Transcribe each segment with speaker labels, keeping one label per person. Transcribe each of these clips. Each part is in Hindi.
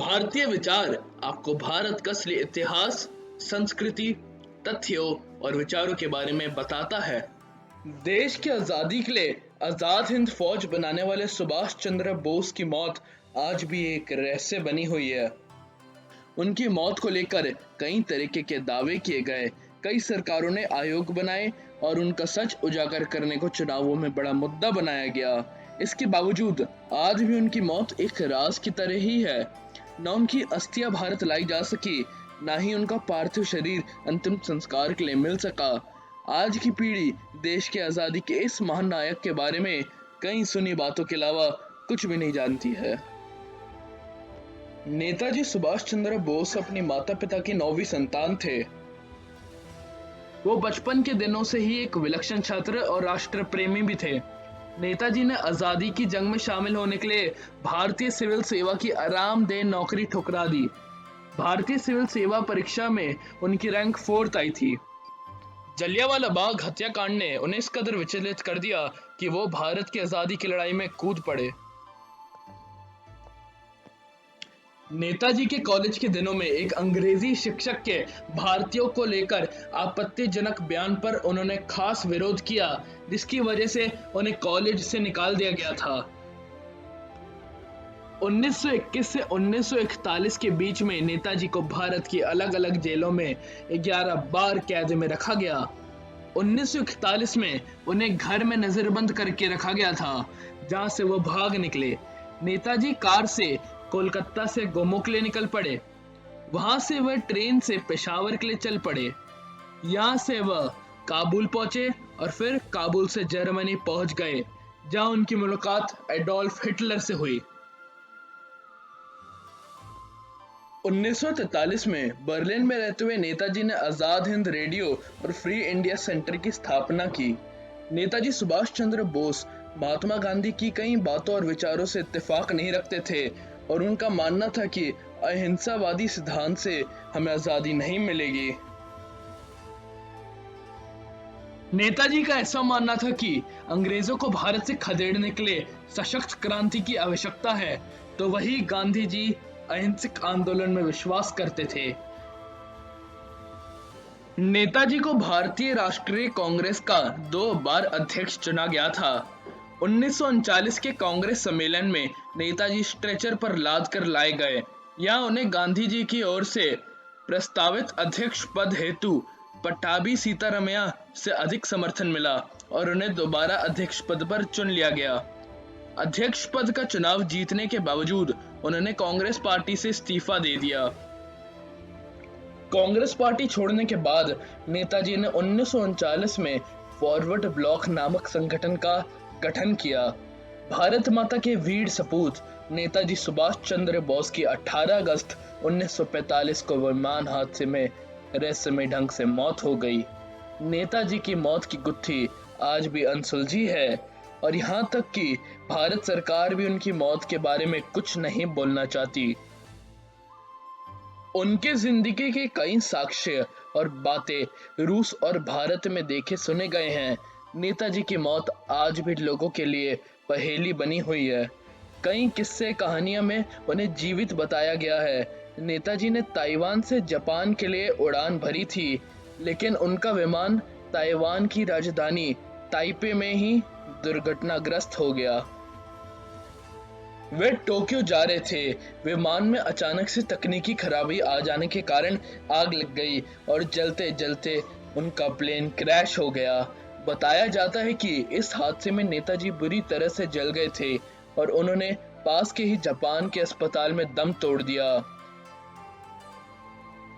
Speaker 1: भारतीय विचार आपको भारत का असली इतिहास, संस्कृति, तथ्यों और विचारों के बारे में बताता है। देश की आज़ादी के लिए आज़ाद हिंद फौज बनाने वाले सुभाष चंद्र बोस की मौत आज भी एक रहस्य बनी हुई है। उनकी मौत को लेकर कई तरीके के दावे किए गए, कई सरकारों ने आयोग बनाए और उनका सच उजागर करने को चुनावों में बड़ा मुद्दा बनाया गया। इसके बावजूद आज भी उनकी मौत एक राज की तरह ही है। न उनकी अस्थियां भारत लाई जा सकी, न ही उनका पार्थिव शरीर अंतिम संस्कार के लिए मिल सका। आज की पीढ़ी देश की आजादी के इस महान नायक के बारे में कई सुनी बातों के अलावा कुछ भी नहीं जानती है। नेताजी सुभाष चंद्र बोस अपनी माता पिता की 9वीं संतान थे। वो बचपन के दिनों से ही एक विलक्षण छात्र और राष्ट्र प्रेमी भी थे। नेताजी ने आजादी की जंग में शामिल होने के लिए भारतीय सिविल सेवा की आरामदेह नौकरी ठुकरा दी। भारतीय सिविल सेवा परीक्षा में उनकी रैंक 4th आई थी। जलियांवाला बाग हत्याकांड ने उन्हें इस कदर विचलित कर दिया कि वो भारत की आजादी की लड़ाई में कूद पड़े। नेताजी के कॉलेज के दिनों में एक अंग्रेजी शिक्षक के भारतीयों को लेकर आपत्तिजनक बयान पर उन्होंने खास विरोध किया, जिसकी वजह से उन्हें कॉलेज से निकाल दिया गया था। 1921 से 1941 के बीच में नेताजी को भारत की अलग अलग जेलों में 11 बार कैद में रखा गया। 1941 में उन्हें घर में नजरबंद करके रखा गया था, जहां से वो भाग निकले। नेताजी कार से कोलकाता से गोमो के लिए निकल पड़े। वहां से वह ट्रेन से पेशावर के लिए चल पड़े। यहां से वह काबुल पहुंचे और फिर काबुल से जर्मनी पहुंच गए, जहां उनकी मुलाकात एडोल्फ हिटलर से हुई। 1943 में बर्लिन में रहते हुए नेताजी ने आजाद हिंद रेडियो और फ्री इंडिया सेंटर की स्थापना की। नेताजी सुभाष चंद्र बोस महात्मा गांधी की कई बातों और विचारों से इत्तेफाक नहीं रखते थे और उनका मानना था कि अहिंसावादी सिद्धांत से हमें आजादी नहीं मिलेगी। नेताजी का ऐसा मानना था कि अंग्रेजों को भारत से खदेड़ने के लिए सशक्त क्रांति की आवश्यकता है, तो वही गांधी जी अहिंसक आंदोलन में विश्वास करते थे। नेताजी को भारतीय राष्ट्रीय कांग्रेस का 2 बार अध्यक्ष चुना गया था। 1939 के कांग्रेस सम्मेलन में नेताजी स्ट्रेचर पर लाद कर लाए गए। यहाँ उन्हें गांधी जी की ओर से प्रस्तावित अध्यक्ष पद हेतु पट्टाभी सीतारामैया से अधिक समर्थन मिला और उन्हें दोबारा अध्यक्ष पद पर चुन लिया गया। अध्यक्ष पद का चुनाव जीतने के बावजूद उन्होंने कांग्रेस पार्टी से इस्तीफा दे दिया। कांग्रेस पार्टी छोड़ने के बाद नेताजी ने 1939 में फॉरवर्ड ब्लॉक नामक संगठन का गठन किया। भारत माता के वीर सपूत नेताजी सुभाष चंद्र बोस की 18 अगस्त 1945 को विमान हादसे में रहस्यमय ढंग से मौत हो गई। नेताजी की मौत की गुत्थी आज भी अनसुलझी है और यहाँ तक कि भारत सरकार भी उनकी मौत के बारे में कुछ नहीं बोलना चाहती। उनके जिंदगी के कई साक्ष्य और बातें रूस और भारत में देखे सुने गए हैं। नेताजी की मौत आज भी लोगों के लिए पहेली बनी हुई है। कई किस्से कहानियों में उन्हें जीवित बताया गया है। नेताजी ने ताइवान से जापान के लिए उड़ान भरी थी, लेकिन उनका विमान ताइवान की राजधानी ताइपे में ही दुर्घटनाग्रस्त हो गया। वे टोक्यो जा रहे थे। विमान में अचानक से तकनीकी खराबी आ जाने के कारण आग लग गई और जलते जलते उनका प्लेन क्रैश हो गया। बताया जाता है कि इस हादसे में नेताजी बुरी तरह से जल गए थे और उन्होंने पास के ही जापान के अस्पताल में दम तोड़ दिया।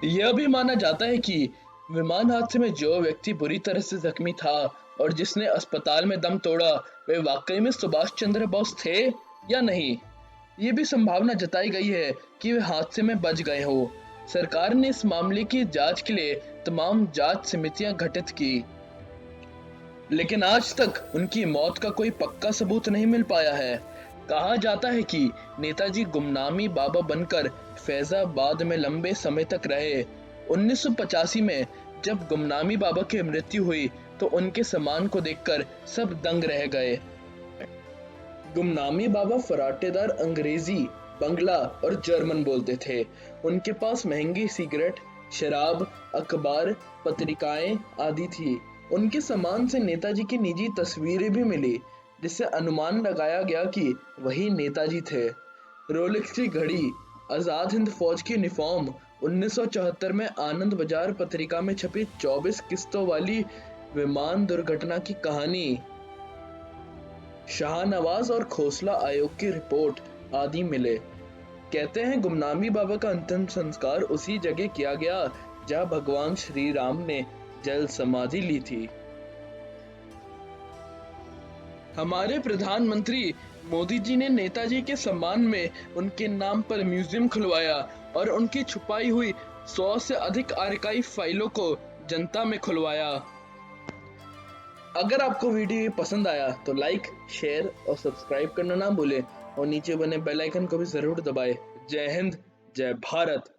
Speaker 1: यह भी माना जाता है कि विमान हादसे में जो व्यक्ति बुरी तरह से जख्मी था और जिसने अस्पताल में दम तोड़ा, वे वाकई में सुभाष चंद्र बोस थे या नहीं। ये भी संभावना जताई गई है कि वे हादसे में बच गए हो। सरकार ने इस मामले की जांच के लिए तमाम जांच समितियां गठित की, लेकिन आज तक उनकी मौत का कोई पक्का सबूत नहीं मिल पाया है। कहा जाता है कि नेताजी गुमनामी बाबा बनकर फैजाबाद में लंबे समय तक रहे। 1985 में जब गुमनामी बाबा की मृत्यु हुई तो उनके सम्मान को देखकर सब दंग रह गए। गुमनामी बाबा फराटेदार अंग्रेजी बंगला और जर्मन बोलते थे। उनके पास महंगी सिगरेट, शराब, अखबार, पत्रिकाएं आदि थी। उनके सामान से नेताजी की निजी तस्वीरें भी मिली, जिससे अनुमान लगाया गया कि वही नेताजी थे। रोलेक्स की घड़ी, आजाद हिंद फौज की यूनिफॉर्म, 1974 में आनंद बाजार पत्रिका में छपी 24 किस्तों वाली विमान दुर्घटना की कहानी, शाहनवाज और खोसला आयोग की रिपोर्ट आदि मिले। कहते हैं गुमनामी बाबा का अंतिम संस्कार उसी जगह किया गया जहां भगवान श्री राम ने जल समाधि ली थी। हमारे प्रधानमंत्री मोदी जी ने नेताजी के सम्मान में उनके नाम पर म्यूजियम खुलवाया और उनकी छुपाई हुई 100 से अधिक आर्काइव फाइलों को जनता में खुलवाया। अगर आपको वीडियो पसंद आया तो लाइक, शेयर और सब्सक्राइब करना ना भूलें और नीचे बने बेल आइकन को भी जरूर दबाएं। जय हिंद, जय भारत।